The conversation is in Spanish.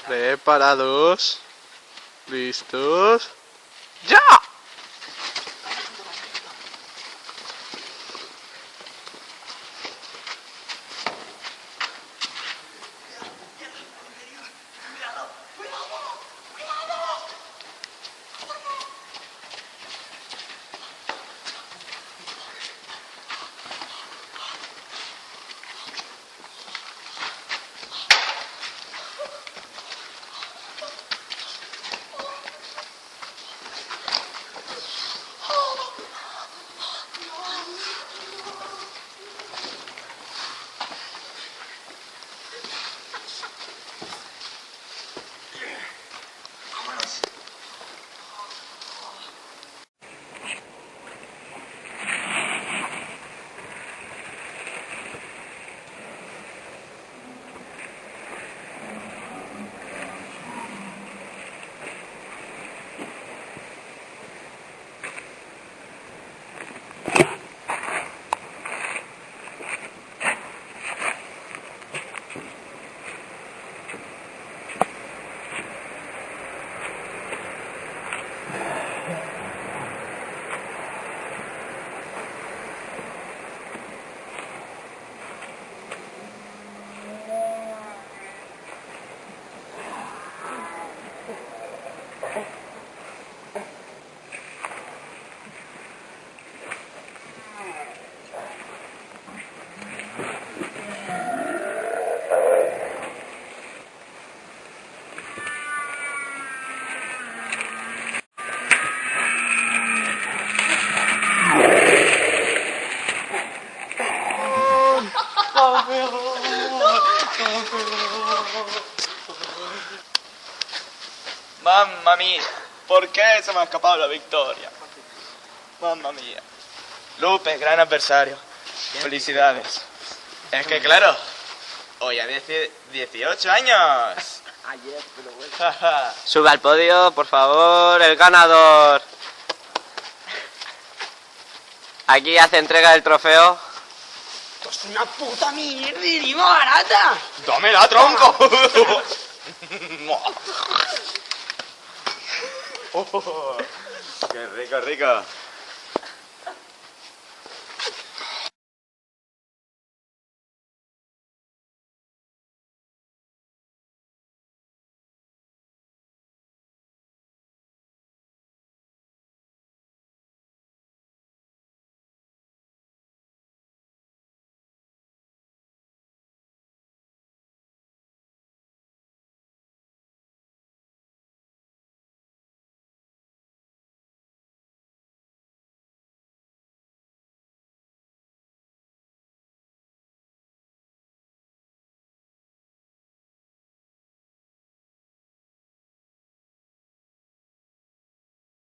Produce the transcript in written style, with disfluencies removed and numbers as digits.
Preparados. ¿Listos? ¡Ya! Mamma mía, ¿por qué se me ha escapado la victoria? Mamma mía. Lupe, gran adversario. Felicidades. Es que claro, hoy a 18 años. Sube al podio, por favor, el ganador. Aquí hace entrega del trofeo. ¡Esto es una puta mierda y barata! ¡Dámela, tronco! ¡Qué rico, rico!